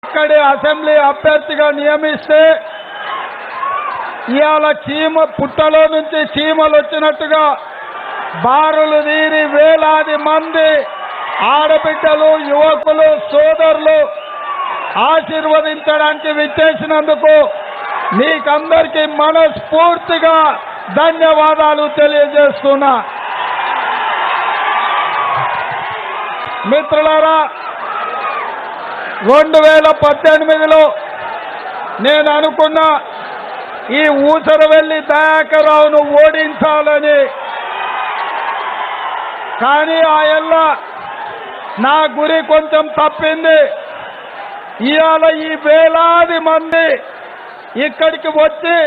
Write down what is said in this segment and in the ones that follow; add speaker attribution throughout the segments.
Speaker 1: ఇక్కడి అసెంబ్లీ అభ్యర్థిగా నియమిస్తే ఇవాళ చీమ పుట్టలో నుంచి చీమలు వచ్చినట్టుగా బారులు తీరి వేలాది మంది ఆడబిడ్డలు యువకులు సోదరులు ఆశీర్వదించడానికి విచ్చేసినందుకు మీకందరికీ మనస్ఫూర్తిగా ధన్యవాదాలు తెలియజేస్తున్నా. మిత్రులారా, 2018లో నేను అనుకున్న ఈ ఊసరవెల్లి దయాకర్రావును ఓడించాలని, కానీ ఆయల్ల నా గురి కొంచెం తప్పింది. ఇవాళ ఈ వేలాది మంది ఇక్కడికి వచ్చి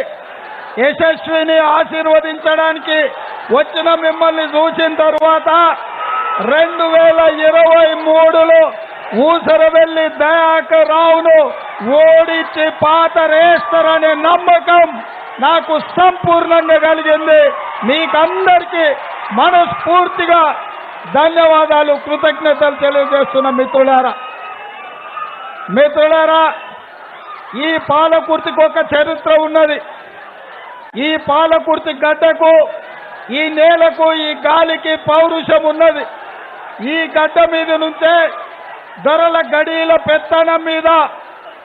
Speaker 1: యశస్విని ఆశీర్వదించడానికి వచ్చిన మిమ్మల్ని చూసిన తర్వాత 2023లో ఊసరవెల్లి దయాకర్రావును ఓడించి పాతరేస్తారనే నమ్మకం నాకు సంపూర్ణంగా కలిగింది. మీకందరికీ మనస్ఫూర్తిగా ధన్యవాదాలు, కృతజ్ఞతలు తెలియజేస్తున్న మిత్రులారా, ఈ పాలకుర్తికి ఒక చరిత్ర ఉన్నది. ఈ పాలకుర్తి గడ్డకు, ఈ నేలకు, ఈ గాలికి పౌరుషం ఉన్నది. ఈ గడ్డ మీద నుంచే దొరల గడీల పెత్తనం మీద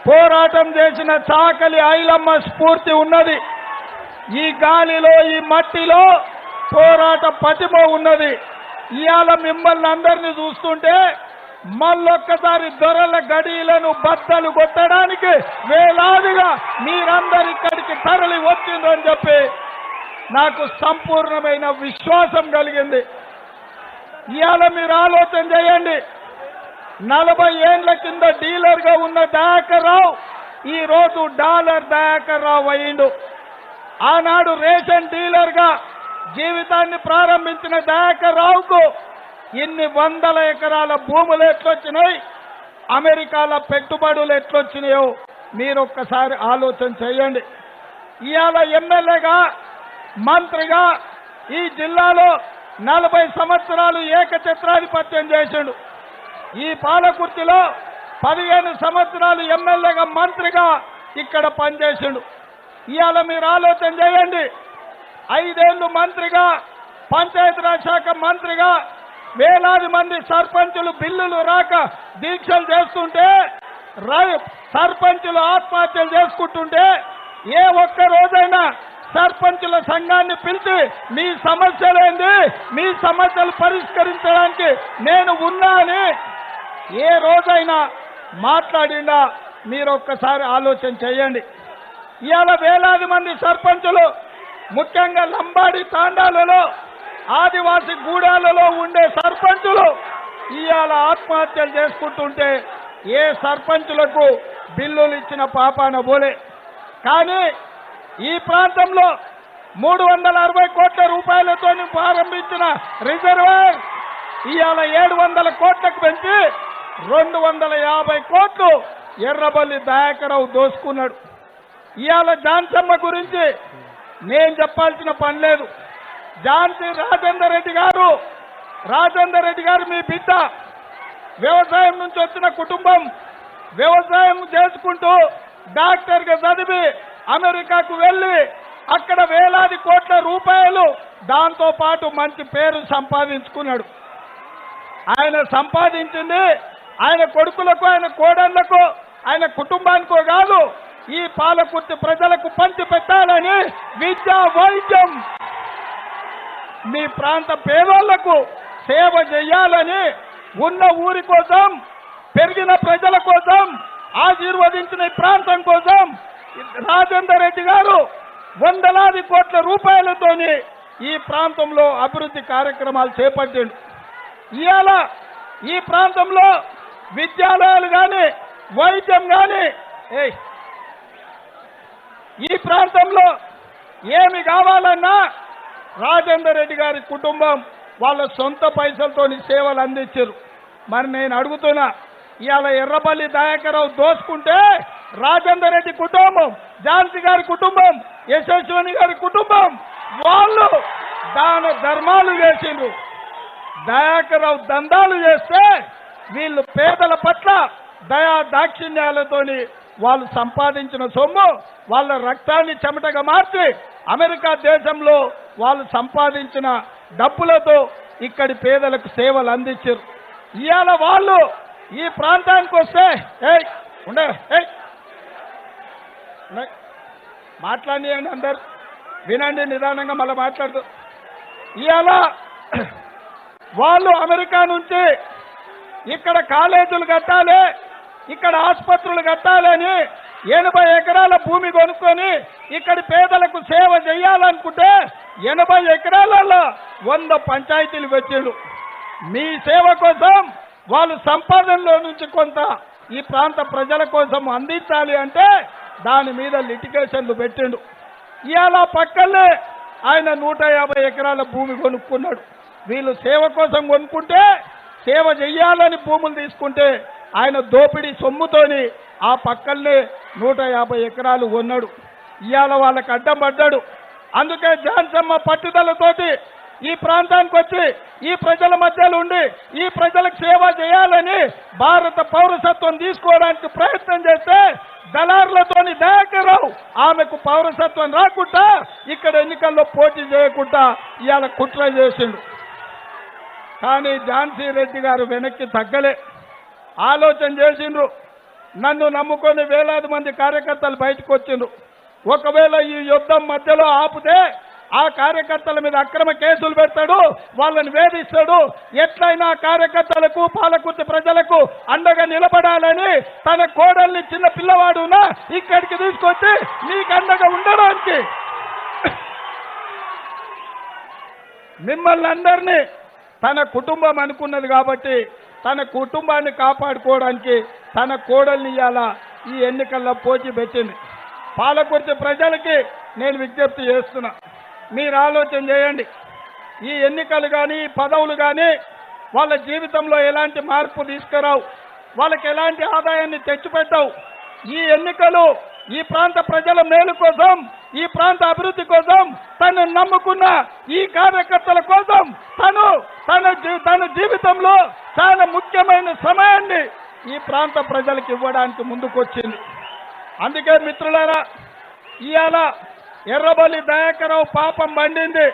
Speaker 1: పోరాటం చేసిన చాకలి ఐలమ్మ స్ఫూర్తి ఉన్నది. ఈ గాలిలో, ఈ మట్టిలో పోరాట పటిమ ఉన్నది. ఇవాళ మిమ్మల్ని అందరినీ చూస్తుంటే మళ్ళొక్కసారి దొరల గడీలను బద్దలు కొట్టడానికి వేలాదిగా మీరందరు ఇక్కడికి తరలి వచ్చిందని చెప్పి నాకు సంపూర్ణమైన విశ్వాసం కలిగింది. ఇవాళ మీరు ఆలోచన చేయండి, 40 ఏళ్ల కింద డీలర్గా ఉన్న దయాకర్రావు ఈరోజు డాలర్ దయాకర్రావు అయ్యిండు. ఆనాడు రేషన్ డీలర్గా జీవితాన్ని ప్రారంభించిన దయాకర్రావుకు ఇన్ని 100 ఎకరాల భూములు ఎట్లొచ్చినాయి, అమెరికాలో పెట్టుబడులు ఎట్లొచ్చినాయో మీరు ఒక్కసారి ఆలోచన చేయండి. ఇవాళ ఎమ్మెల్యేగా, మంత్రిగా ఈ జిల్లాలో 40 సంవత్సరాలు ఏకఛత్రాధిపత్యం చేసిండు. ఈ పాలకుర్తిలో 15 సంవత్సరాలు ఎమ్మెల్యేగా, మంత్రిగా ఇక్కడ పనిచేసిండు. ఇవాళ మీరు ఆలోచన చేయండి, 5 ఏళ్ళు మంత్రిగా, పంచాయతీరాజ్ శాఖ మంత్రిగా వేలాది మంది సర్పంచులు బిల్లులు రాక దీక్షలు చేస్తుంటే, సర్పంచులు ఆత్మహత్యలు చేసుకుంటుంటే ఏ ఒక్క రోజైనా సర్పంచుల సంఘాన్ని పిలిచి మీ సమస్యలేంది, మీ సమస్యలు పరిష్కరించడానికి నేను ఉన్నా అని ఏ రోజైనా మాట్లాడిందా? మీరు ఒక్కసారి ఆలోచన చేయండి. ఇవాళ వేలాది మంది సర్పంచులు, ముఖ్యంగా లంబాడి తాండాలలో, ఆదివాసి గూడాలలో ఉండే సర్పంచులు ఇవాళ ఆత్మహత్యలు చేసుకుంటుంటే ఏ సర్పంచులకు బిల్లులు ఇచ్చిన పాపాన పోలే. కానీ ఈ ప్రాంతంలో 360 కోట్ల రూపాయలతో ప్రారంభించిన రిజర్వాయర్ ఇవాళ 700 కోట్లకు పెంచి 250 కోట్లు ఎర్రబల్లి దయాకర్రావు దోసుకున్నాడు. ఇవాళ ఝాన్సమ్మ గురించి నేను చెప్పాల్సిన పని లేదు. ఝాన్సీ రాజేందర్ రెడ్డి గారు మీ బిడ్డ, వ్యవసాయం నుంచి వచ్చిన కుటుంబం, వ్యవసాయం చేసుకుంటూ డాక్టర్గా చదివి అమెరికాకు వెళ్ళి అక్కడ వేలాది కోట్ల రూపాయలు, దాంతో పాటు మంచి పేరు సంపాదించుకున్నాడు. ఆయన సంపాదించింది ఆయన కొడుకులకు, ఆయన కోడళ్లకు, ఆయన కుటుంబానికో కాదు, ఈ పాలకుర్తి ప్రజలకు పంచి పెట్టాలని, విద్య, వైద్యం, మీ ప్రాంత పేదోళ్లకు సేవ చేయాలని, ఉన్న ఊరి కోసం, పెరిగిన ప్రజల కోసం, ఆశీర్వదించిన ఈ ప్రాంతం కోసం రాజేందర్ రెడ్డి గారు వందలాది కోట్ల రూపాయలతోని ఈ ప్రాంతంలో అభివృద్ధి కార్యక్రమాలు చేపట్టిండు. ఇవాళ ఈ ప్రాంతంలో విద్యాలయాలు కానీ, వైద్యం కానీ, ఈ ప్రాంతంలో ఏమి కావాలన్నా రాజేందర్ రెడ్డి గారి కుటుంబం వాళ్ళ సొంత పైసలతో సేవలు అందించారు. మరి నేను అడుగుతున్నా, ఇవాళ ఎర్రబల్లి దయాకర్రావు దోసుకుంటే రాజేందర్ రెడ్డి కుటుంబం, ఝాన్సీ గారి కుటుంబం, యశస్విని గారి కుటుంబం వాళ్ళు దాన ధర్మాలు చేసిండ్రు. దయాకర్రావు దందాలు చేస్తే వీళ్ళు పేదల పట్ల, దయా దాక్షిణ్యాలతోని వాళ్ళు సంపాదించిన సొమ్ము వాళ్ళ రక్తాన్ని చెమటగా మార్చి అమెరికా దేశంలో వాళ్ళు సంపాదించిన డబ్బులతో ఇక్కడి పేదలకు సేవలు అందించారు. ఇవాళ వాళ్ళు ఈ ప్రాంతానికి వస్తే మాట్లాడియండి, అందరు వినండి నిదానంగా, మళ్ళీ మాట్లాడుతూ. ఇవాళ వాళ్ళు అమెరికా నుంచి ఇక్కడ కాలేజీలు కట్టాలి, ఇక్కడ ఆసుపత్రులు కట్టాలని 80 ఎకరాల భూమి కొనుక్కొని ఇక్కడి పేదలకు సేవ చేయాలనుకుంటే 80 ఎకరాలలో 100 పంచాయతీలు పెట్టిండు. మీ సేవ కోసం వాళ్ళు సంపాదనలో నుంచి కొంత ఈ ప్రాంత ప్రజల కోసం అందించాలి అంటే దాని మీద లిటిగేషన్లు పెట్టిండు. ఇవాళ పక్కనే ఆయన 150 ఎకరాల భూమి కొనుక్కున్నాడు. వీళ్ళు సేవ కోసం కొనుక్కుంటే సేవ చెయ్యాలని భూములు తీసుకుంటే ఆయన దోపిడీ సొమ్ముతోని ఆ పక్కనే 150 ఎకరాలు కొన్నాడు. ఇవాళ వాళ్ళకి అడ్డం పడ్డాడు. అందుకే జాన్సమ్మ పట్టుదలతోటి ఈ ప్రాంతానికి వచ్చి ఈ ప్రజల మధ్యలో ఉండి ఈ ప్రజలకు సేవ చేయాలని భారత పౌరసత్వం తీసుకోవడానికి ప్రయత్నం చేస్తే దళారులతోని దయాకర్రావు ఆమెకు పౌరసత్వం రాకుండా ఇక్కడ ఎన్నికల్లో పోటీ చేయకుండా ఇవాళ కుట్ర చేసిండు. కానీ ఝాన్సీ రెడ్డి గారు వెనక్కి తగ్గలే, ఆలోచన చేసిండ్రు. నన్ను నమ్ముకొని వేలాది మంది కార్యకర్తలు బయటకు వచ్చిండ్రు. ఒకవేళ ఈ యుద్ధం మధ్యలో ఆపితే ఆ కార్యకర్తల మీద అక్రమ కేసులు పెడతాడు, వాళ్ళని వేధిస్తాడు. ఎట్లయినా కార్యకర్తలకు పాలకుర్తి ప్రజలకు అండగా నిలబడాలని తన కోడల్ని చిన్న పిల్లవాడునా ఇక్కడికి తీసుకొచ్చి నీకు అండగా ఉండడానికి మిమ్మల్ని అందరినీ తన కుటుంబం అనుకున్నది కాబట్టి తన కుటుంబాన్ని కాపాడుకోవడానికి తన కోడల్ని ఇవాళ ఈ ఎన్నికల్లో పోటీ పెట్టింది. పాలకుర్తి ప్రజలకి నేను విజ్ఞప్తి చేస్తున్నా, మీరు ఆలోచన చేయండి. ఈ ఎన్నికలు కానీ పదవులు కానీ వాళ్ళ జీవితంలో ఎలాంటి మార్పు తీసుకురావు, వాళ్ళకి ఎలాంటి ఆదాయాన్ని తెచ్చిపెట్టవు. ఈ ఎన్నికలు ఈ ప్రాంత ప్రజల మేలు కోసం, ఈ ప్రాంత అభివృద్ధి కోసం, తను నమ్ముకున్న ఈ కార్యకర్తల కోసం తన జీవితంలో చాలా ముఖ్యమైన సమయాన్ని ఈ ప్రాంత ప్రజలకు ఇవ్వడానికి ముందుకొచ్చింది. అందుకే మిత్రులారా, ఇవాళ ఎర్రబల్లి దయాకర్రావు పాపం పండింది.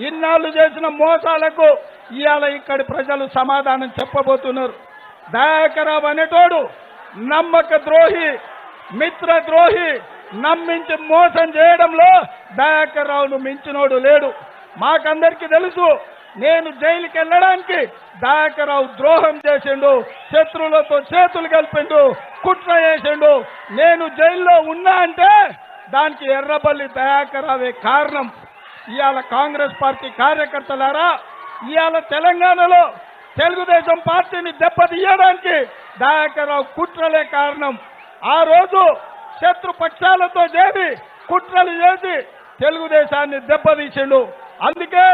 Speaker 1: ఇన్నాళ్ళు చేసిన మోసాలకు ఇవాళ ఇక్కడి ప్రజలు సమాధానం చెప్పబోతున్నారు. దయాకర్రావు అనేటోడు నమ్మక ద్రోహి, మిత్ర ద్రోహి, నమ్మించి మోసం చేయడంలో దయాకర్రావును మించినోడు లేడు. మాకందరికీ తెలుసు, నేను జైలుకి వెళ్ళడానికి దయాకర్రావు ద్రోహం చేసిండు, శత్రువులతో చేతులు కలిపిండు, కుట్ర చేసిండు. నేను జైల్లో ఉన్నా అంటే దానికి ఎర్రబల్లి దయాకర్రావే కారణం. ఇవాళ కాంగ్రెస్ పార్టీ కార్యకర్తలారా, ఇవాళ తెలంగాణలో తెలుగుదేశం పార్టీని దెబ్బతీయడానికి దయాకర్రావు కుట్రలే కారణం. ఆ రోజు శత్రుపక్షాలతో చేరి కుట్రలు చేసి తెలుగుదేశాన్ని దెబ్బతీసిండు. అందుకే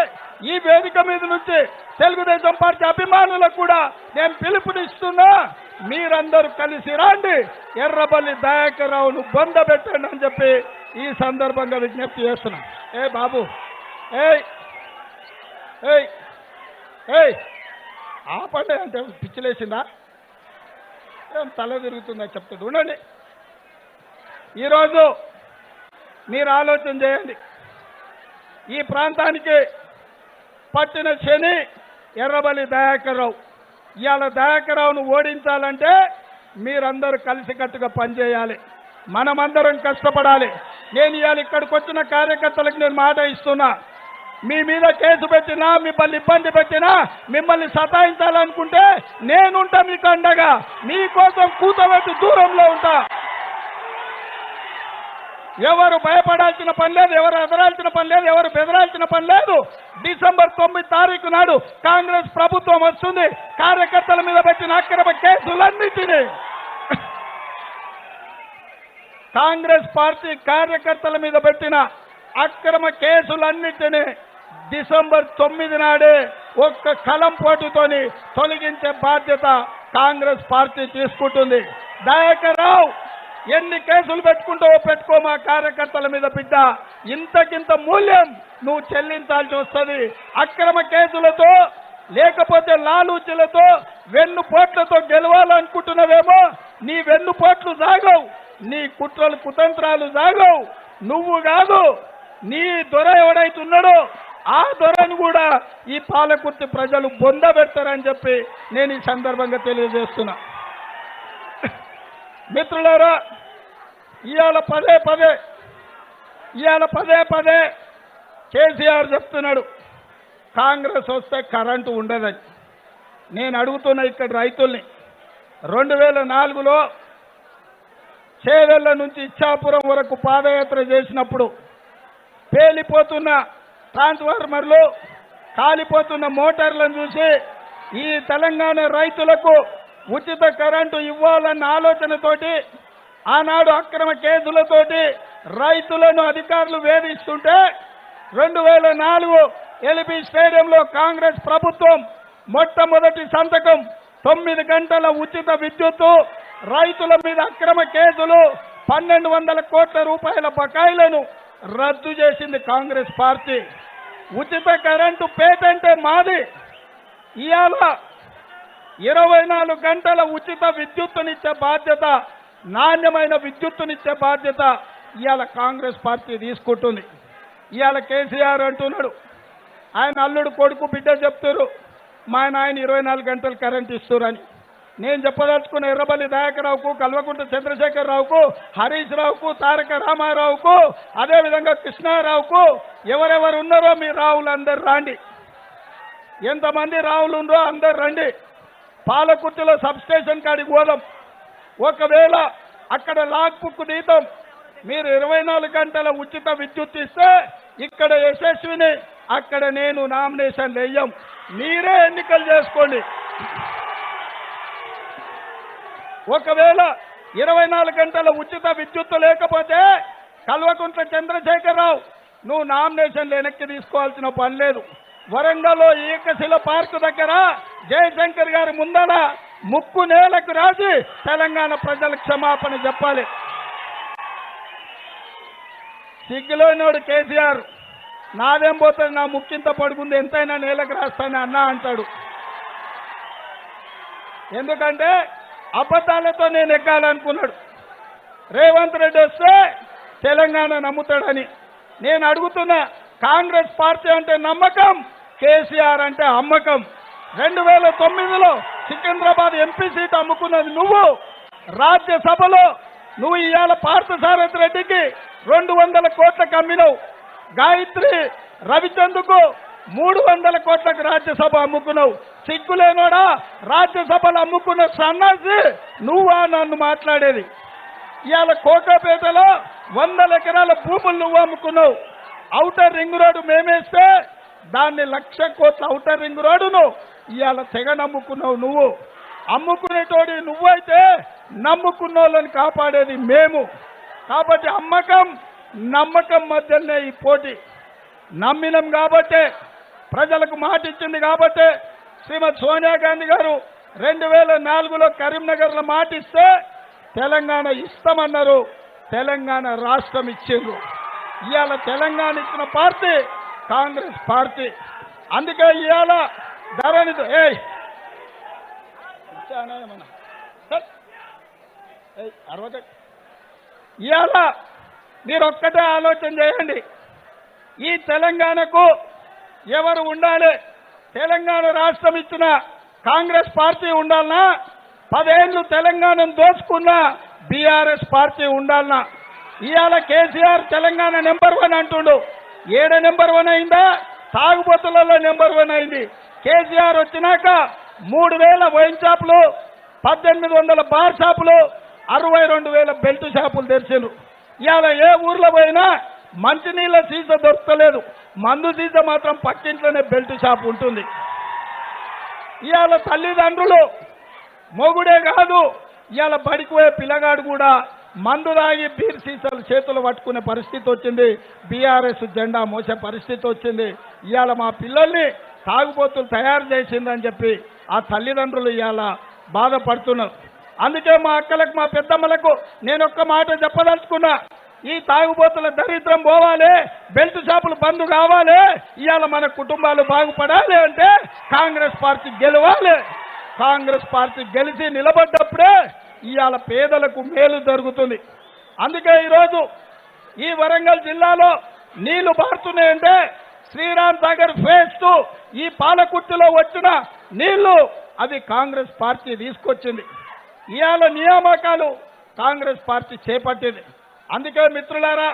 Speaker 1: ఈ వేదిక మీద నుంచి తెలుగుదేశం పార్టీ అభిమానులకు కూడా నేను పిలుపునిస్తున్నా, మీరందరూ కలిసి రాండి, ఎర్రబల్లి దయాకర్రావును బొందబెట్టండి అని చెప్పి ఈ సందర్భంగా విజ్ఞప్తి చేస్తున్నా. ఏ బాబు, ఏయ్ ఏయ్ ఏయ్ ఆపండి అంటే పిచ్చిలేసిందా, తల తిరుగుతుందా చెప్తాడు. ఉండండి, ఈరోజు మీరు ఆలోచన చేయండి. ఈ ప్రాంతానికి పట్టిన శని ఎర్రబల్లి దయాకర్రావు. ఇవాళ దయాకర్రావును ఓడించాలంటే మీరందరూ కలిసికట్టుగా పనిచేయాలి, మనమందరం కష్టపడాలి. నేను ఇవాళ ఇక్కడికి వచ్చిన కార్యకర్తలకు నేను మాట ఇస్తున్నా, మీ మీద కేసు పెట్టినా, మిమ్మల్ని ఇబ్బంది పెట్టినా, మిమ్మల్ని సతాయించాలనుకుంటే నేనుంటా మీకు అండగా, మీకోసం కూతబెట్టి దూరంలో ఉంటా. ఎవరు భయపడాల్సిన పని లేదు, ఎవరు ఎదరాల్సిన పని లేదు, ఎవరు బెదరాల్సిన పని లేదు. డిసెంబర్ 9 తారీఖు నాడు కాంగ్రెస్ ప్రభుత్వం వస్తుంది. కార్యకర్తల మీద పెట్టిన అక్రమ కేసులన్నిటినీ, కాంగ్రెస్ పార్టీ కార్యకర్తల మీద పెట్టిన అక్రమ కేసులన్నిటినీ డిసెంబర్ 9 నాడే ఒక్క కలం పోటుతోని తొలగించే బాధ్యత కాంగ్రెస్ పార్టీ తీసుకుంటుంది. దయాకర్రావు ఎన్ని కేసులు పెట్టుకుంటావో పెట్టుకో, మా కార్యకర్తల మీద బిడ్డ ఇంతకింత మూల్యం నువ్వు చెల్లించాల్సి వస్తుంది. అక్రమ కేసులతో లేకపోతే లాలూచీలతో వెన్నుపోట్లతో గెలవాలనుకుంటున్నావేమో. నీ వెన్నుపోట్లు సాగవు, నీ కుట్రలు కుతంత్రాలు సాగవు. నువ్వు కాదు, నీ దొర ఎవడైతున్నాడో ఆ దొరను కూడా ఈ పాలకుర్తి ప్రజలు బొందబెడతారని చెప్పి నేను ఈ సందర్భంగా తెలియజేస్తున్నా. మిత్రులారా, ఇవాళ పదే పదే కేసీఆర్ చెప్తున్నాడు కాంగ్రెస్ వస్తే కరెంటు ఉండదని. నేను అడుగుతున్నా ఇక్కడ రైతుల్ని, 2004లో చేవెళ్ల నుంచి ఇచ్చాపురం వరకు పాదయాత్ర చేసినప్పుడు పేలిపోతున్న ట్రాన్స్ఫార్మర్లు, కాలిపోతున్న మోటార్లను చూసి ఈ తెలంగాణ రైతులకు ఉచిత కరెంటు ఇవ్వాలన్న ఆలోచనతోటి ఆనాడు అక్రమ కేసులతోటి రైతులను అధికారులు వేధిస్తుంటే 2004 ఎల్బీ స్టేడియంలో కాంగ్రెస్ ప్రభుత్వం మొట్టమొదటి సంతకం 9 గంటల ఉచిత విద్యుత్తు, రైతుల మీద అక్రమ కేసులు, 1200 కోట్ల రూపాయల బకాయిలను రద్దు చేసింది కాంగ్రెస్ పార్టీ. ఉచిత కరెంటు పేటెంటే మాది. ఇవాళ 24 గంటల ఉచిత విద్యుత్తునిచ్చే బాధ్యత, నాణ్యమైన విద్యుత్తునిచ్చే బాధ్యత ఇవాళ కాంగ్రెస్ పార్టీ తీసుకుంటుంది. ఇవాళ కేసీఆర్ అంటున్నాడు, ఆయన అల్లుడు కొడుకు బిడ్డ చెప్తారు మా ఆయన 24 గంటలు కరెంట్ ఇస్తారని. నేను చెప్పదలుచుకున్న ఎర్రబల్లి దయాకర్రావుకు, కల్వకుంట్ల చంద్రశేఖరరావుకు, హరీష్ రావుకు, తారక రామారావుకు, అదేవిధంగా కృష్ణారావుకు, ఎవరెవరు ఉన్నారో మీ రావులు అందరు రాండి. ఎంతమంది రావులు ఉన్నారో అందరు రండి. పాలకుర్తిలో సబ్స్టేషన్ కాడికి పోదాం. ఒకవేళ అక్కడ లాక్ బుక్ తీద్దాం. మీరు 24 గంటల ఉచిత విద్యుత్ ఇస్తే ఇక్కడ యశస్విని, అక్కడ నేను నామినేషన్ వేయం. మీరే ఎన్నికలు చేసుకోండి. ఒకవేళ 24 గంటల ఉచిత విద్యుత్తు లేకపోతే కల్వకుంట్ల చంద్రశేఖరరావు నువ్వు నామినేషన్లు వెనక్కి తీసుకోవాల్సిన పని లేదు. వరంగల్లో ఏకశిల పార్కు దగ్గర జయశంకర్ గారి ముందర ముక్కు నేలకు రాసి తెలంగాణ ప్రజలకు క్షమాపణ చెప్పాలి. సిగ్గులోనోడు కేసీఆర్, నాదేం పోతుంది, నా ముక్కింత పడుకుంది, ఎంతైనా నేలకు రాస్తాను అన్నా అంటాడు. ఎందుకంటే అబద్ధాలతో నేను ఎక్కాలనుకున్నాడు. రేవంత్ రెడ్డి వస్తే తెలంగాణ నమ్ముతాడని. నేను అడుగుతున్నా, కాంగ్రెస్ పార్టీ అంటే నమ్మకం, కేసీఆర్ అంటే అమ్మకం. 2009లో సికింద్రాబాద్ ఎంపీ సీట్ అమ్ముకున్నది నువ్వు. రాజ్యసభలో నువ్వు ఇవాళ పార్థసారథి రెడ్డికి 200 కోట్లకు అమ్మినవు. గాయత్రి రవిచంద్కు 300 కోట్లకు రాజ్యసభ అమ్ముకున్నావు. సిగ్గులేనోడా, రాజ్యసభలు అమ్ముకున్న సన్నాసి నువ్వా నన్ను మాట్లాడేది? ఇవాళ కోకాపేటలో 100 ఎకరాల భూములు నువ్వు అమ్ముకున్నావు. ఔటర్ రింగ్ రోడ్డు మేమేస్తే దాన్ని 1,00,000 కోట్ల ఔటర్ రింగ్ రోడ్డును ఇవాళ తెగ నమ్ముకున్నావు నువ్వు. అమ్ముకునేటోడి నువ్వైతే నమ్ముకున్న వాళ్ళని కాపాడేది మేము. కాబట్టి అమ్మకం నమ్మకం మధ్యనే ఈ పోటీ. నమ్మినం కాబట్టే, ప్రజలకు మాట ఇచ్చింది కాబట్టే శ్రీమతి సోనియా గాంధీ గారు 2004లో కరీంనగర్లో మాట ఇస్తే తెలంగాణ ఇస్తామన్నారు, తెలంగాణ రాష్ట్రం ఇచ్చిండ్రు. ఇవాళ తెలంగాణ ఇచ్చిన పార్టీ కాంగ్రెస్ పార్టీ. అందుకే ఇవాళ ధరణి ఇవాళ మీరు ఒక్కటే ఆలోచన చేయండి, ఈ తెలంగాణకు ఎవరు ఉండాలి? తెలంగాణ రాష్ట్రం ఇచ్చిన కాంగ్రెస్ పార్టీ ఉండాలనా? 10 ఏళ్ళు తెలంగాణను దోచుకున్న బీఆర్ఎస్ పార్టీ ఉండాలనా? ఇవాళ కేసీఆర్ తెలంగాణ నెంబర్ 1 అంటుండు. ఏడ నెంబర్ 1 అయిందా? తాగుబోతులలో నెంబర్ 1 అయింది. కేసీఆర్ వచ్చినాక 3,000 వైన్ షాపులు, 1,800 బార్ షాపులు, 62,000 బెల్ట్ షాపులు తెరిచారు. ఇవాళ ఏ ఊర్లో పోయినా మంచినీళ్ళ సీస దొరకలేదు, మందు సీస మాత్రం పక్కింట్లోనే బెల్ట్ షాప్ ఉంటుంది. ఇవాళ తల్లిదండ్రులు మొగుడే కాదు, ఇవాళ బడికి పోయే పిల్లగాడు కూడా మందు తాగి బీర్ సీసాలు చేతులు పట్టుకునే పరిస్థితి వచ్చింది. బీఆర్ఎస్ జెండా మోసే పరిస్థితి వచ్చింది. ఇవాళ మా పిల్లల్ని తాగుబోతులు తయారు చేసిందని చెప్పి ఆ తల్లిదండ్రులు ఇవాళ బాధపడుతున్నారు. అందుకే మా అక్కలకు, మా పెద్దమ్మలకు నేను ఒక్క మాట చెప్పదలుచుకున్నా, ఈ తాగుబోతుల దరిద్రం పోవాలి, బెల్ట్ షాపులు బంద్ కావాలి, ఇవాళ మన కుటుంబాలు బాగుపడాలి అంటే కాంగ్రెస్ పార్టీ గెలవాలి. కాంగ్రెస్ పార్టీ గెలిచి నిలబడ్డప్పుడే ఇవాళ పేదలకు మేలు జరుగుతుంది. అందుకే ఈరోజు ఈ వరంగల్ జిల్లాలో నీళ్లు బారుతున్నాయంటే శ్రీరామ్ సాగర్ ఫేజ్ 2 ఈ పాలకుర్తిలో వచ్చిన నీళ్లు అది కాంగ్రెస్ పార్టీ తీసుకొచ్చింది. ఇవాళ నియామకాలు కాంగ్రెస్ పార్టీ చేపట్టింది. అందుకే మిత్రులారా,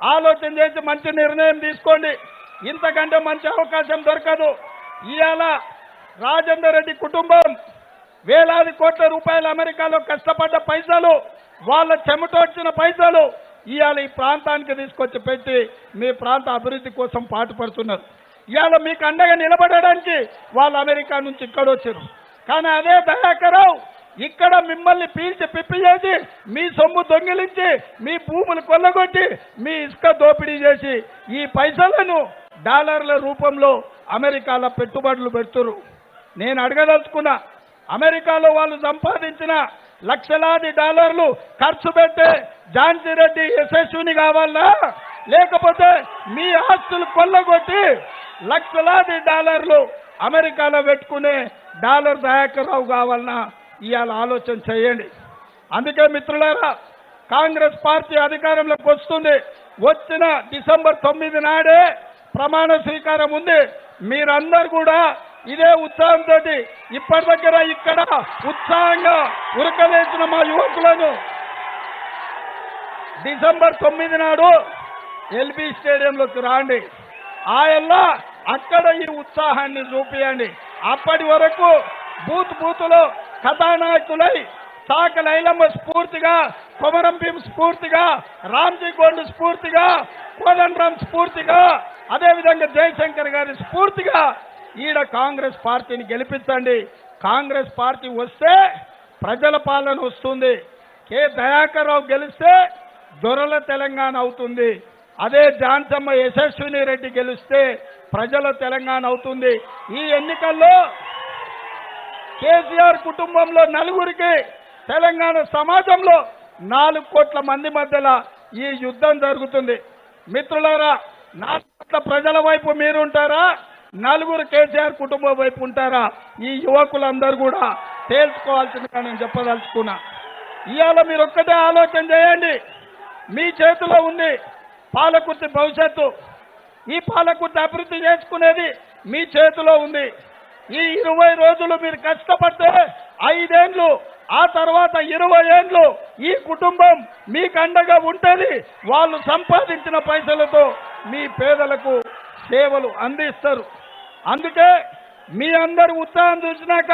Speaker 1: ఆలోచన చేసి మంచి నిర్ణయం తీసుకోండి. ఇంతకంటే మంచి అవకాశం దొరకదు. ఇవాళ రాజేందర్ రెడ్డి కుటుంబం వేలాది కోట్ల రూపాయలు అమెరికాలో కష్టపడ్డ పైసలు, వాళ్ళ చెమటొచ్చిన పైసలు ఇవాళ ఈ ప్రాంతానికి తీసుకొచ్చి పెట్టి మీ ప్రాంత అభివృద్ధి కోసం పాటుపడుతున్నారు. ఇవాళ మీకు అండగా నిలబడడానికి వాళ్ళు అమెరికా నుంచి ఇక్కడ వచ్చారు. కానీ అదే దయాకరావు ఇక్కడ మిమ్మల్ని పీల్చి పిప్పి చేసి మీ సొమ్ము దొంగిలించి మీ భూములు కొల్లగొట్టి మీ ఇసుక దోపిడీ చేసి ఈ పైసలను డాలర్ల రూపంలో అమెరికాలో పెట్టుబడులు పెడుతున్నారు. నేను అడగదలుచుకున్నా, అమెరికాలో వాళ్ళు సంపాదించిన లక్షలాది డాలర్లు ఖర్చు పెట్టే ఝాన్సీ రెడ్డి యశస్విని కావాలా, లేకపోతే మీ ఆస్తులు కొల్లగొట్టి లక్షలాది డాలర్లు అమెరికాలో పెట్టుకునే డాలర్ దయాకర్రావు కావాలన్నా ఇవాళ ఆలోచన చేయండి. అందుకే మిత్రులారా, కాంగ్రెస్ పార్టీ అధికారంలోకి వస్తుంది. వచ్చిన డిసెంబర్ 9 నాడే ప్రమాణ స్వీకారం ఉంది. మీరందరూ కూడా ఇదే ఉత్సాహంతో ఇప్పటి దగ్గర ఇక్కడ ఉత్సాహంగా ఉరకలేసిన మా యువకులను డిసెంబర్ 9 నాడు ఎల్బీ స్టేడియంలోకి రాండి. ఆయల్లా అక్కడ ఈ ఉత్సాహాన్ని చూపియండి. అప్పటి వరకు బూతులో కథానాయకులై సాక లైలమ్మ స్ఫూర్తిగా, కొమరం భీం స్ఫూర్తిగా, రామ్జీ గోండ్ స్ఫూర్తిగా, కోదండరాం స్ఫూర్తిగా, అదేవిధంగా జయశంకర్ గారి స్ఫూర్తిగా ఈడ కాంగ్రెస్ పార్టీని గెలిపించండి. కాంగ్రెస్ పార్టీ వస్తే ప్రజల పాలన వస్తుంది. కె దయాకర్ రావు గెలిస్తే దొరల తెలంగాణ అవుతుంది. అదే ఝాన్సమ్మ యశస్విని రెడ్డి గెలిస్తే ప్రజల తెలంగాణ అవుతుంది. ఈ ఎన్నికల్లో కేసీఆర్ కుటుంబంలో నలుగురికి, తెలంగాణ సమాజంలో 4 కోట్ల మంది మధ్యలో ఈ యుద్ధం జరుగుతుంది. మిత్రులారా, 4 కోట్ల ప్రజల వైపు మీరుంటారా, 4 కేసీఆర్ కుటుంబం వైపు ఉంటారా? ఈ యువకులందరూ కూడా తేల్చుకోవాల్సిందిగా నేను చెప్పదలుచుకున్నా. ఇవాళ మీరు ఒక్కటే ఆలోచన చేయండి. మీ చేతిలో ఉంది పాలకుర్తి భవిష్యత్తు. ఈ పాలకుర్తి అభివృద్ధి చేసుకునేది మీ చేతిలో ఉంది. ఈ 20 రోజులు మీరు కష్టపడితే 5 ఏళ్ళు, ఆ తర్వాత 20 ఏళ్ళు ఈ కుటుంబం మీకు అండగా ఉంటుంది. వాళ్ళు సంపాదించిన పైసలతో మీ పేదలకు సేవలు అందిస్తారు. అందుకే మీ అందరు ఉత్సాహం చూసినాక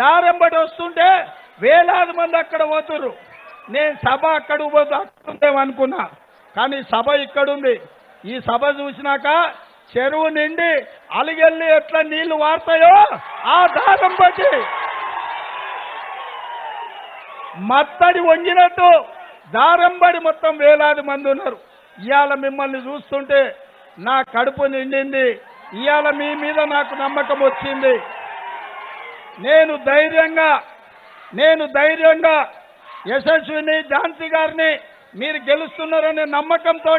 Speaker 1: దారెంబడి వస్తుంటే వేలాది మంది అక్కడ పోతున్నారు. నేను సభ అక్కడికి పోతే అక్కడుందేమనుకున్నా, కానీ సభ ఇక్కడుంది. ఈ సభ చూసినాక చెరువు నిండి అలిగెళ్ళి ఎట్లా నీళ్లు వారుతాయో ఆ దారం బట్టి మత్తడి వంగినట్టు దారంబడి మొత్తం వేలాది మంది ఉన్నారు. ఇవాళ మిమ్మల్ని చూస్తుంటే నా కడుపు నిండింది. ఇవాళ మీ మీద నాకు నమ్మకం వచ్చింది. నేను ధైర్యంగా యశస్విని, ఝాన్సీ గారిని మీరు గెలుస్తున్నారనే నమ్మకంతో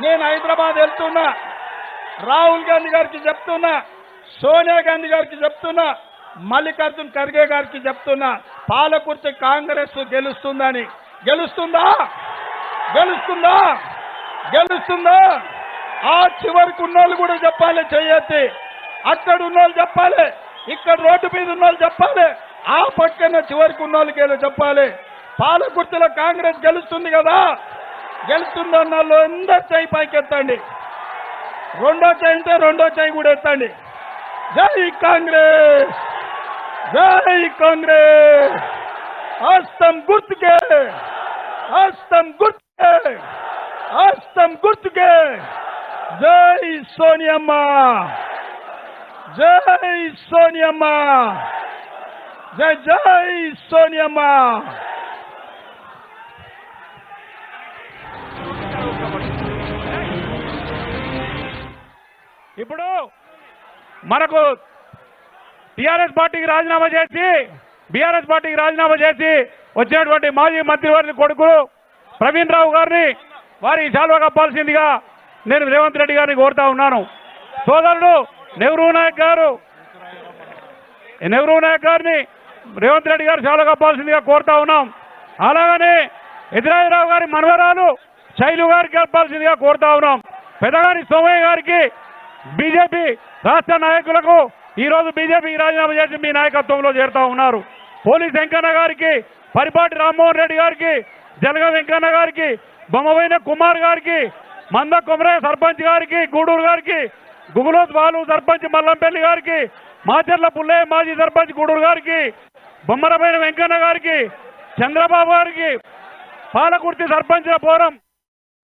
Speaker 1: నేను హైదరాబాద్ వెళ్తున్నా. రాహుల్ గాంధీ గారికి చెప్తున్నా, సోనియా గాంధీ గారికి చెప్తున్నా, మల్లికార్జున్ ఖర్గే గారికి చెప్తున్నా, పాలకుర్తి కాంగ్రెస్ గెలుస్తుందని. గెలుస్తుందా? ఆ చివరికి ఉన్నోళ్ళు కూడా చెప్పాలి, చెయ్యొద్ది. అక్కడ ఉన్నోళ్ళు చెప్పాలి, ఇక్కడ రోడ్డు మీద ఉన్నోళ్ళు చెప్పాలి, ఆ పక్కన చివరికి ఉన్నోళ్ళకి చెప్పాలి. పాలకుర్తిలో కాంగ్రెస్ గెలుస్తుంది కదా, గెలుస్తుందన్న వాళ్ళు అందరూ చేయి పైకి ఎత్తండి. రెండో చేయి ఉంటే రెండో చేయి కూడా ఎత్తండి. జై కాంగ్రెస్, జై కాంగ్రెస్. హస్తం గుర్తుకే, హస్తం గుర్తుకే. జై సోనియమ్మ, జై సోనియమ్మ, జై జై సోనియమ్మ.
Speaker 2: ఇప్పుడు మనకు టీఆర్ఎస్ పార్టీకి రాజీనామా చేసి బీఆర్ఎస్ పార్టీకి రాజీనామా చేసి వచ్చినటువంటి మాజీ మంత్రివర్గ కొడుకు ప్రవీణ్ రావు గారిని వారి శాల్వా కప్పాల్సిందిగా నేను రేవంత్ రెడ్డి గారిని కోరుతా ఉన్నాను. సోదరుడు నెహ్రూ నాయక్ గారిని రేవంత్ రెడ్డి గారు శాల్వా కప్పాల్సిందిగా కోరుతా ఉన్నాం. అలాగనే ఎదిరాజరావు గారి మనవరాలు శైలు గారికి కప్పాల్సిందిగా కోరుతా ఉన్నాం. పెదగాని సోమయ్య గారికి బీజేపీ రాష్ట్ర నాయకులకు ఈరోజు బీజేపీ రాజీనామా చేసి మీ నాయకత్వంలో చేరుతా ఉన్నారు. పోలీస్ వెంకన్న గారికి, పరిపాటి రామ్మోహన్ రెడ్డి గారికి, జలగ వెంకన్న గారికి, బొమ్మవైన కుమార్ గారికి, మంద కొమరయ్య సర్పంచ్ గారికి, గూడూరు గారికి, గుగులోత్ బాలు సర్పంచ్ మల్లంపల్లి గారికి, మాచర్ల పుల్లయ్య మాజీ సర్పంచ్ గూడూరు గారికి, బొమ్మరపైన వెంకన్న గారికి, చంద్రబాబు గారికి, పాలకుర్తి సర్పంచ్ల ఫోరం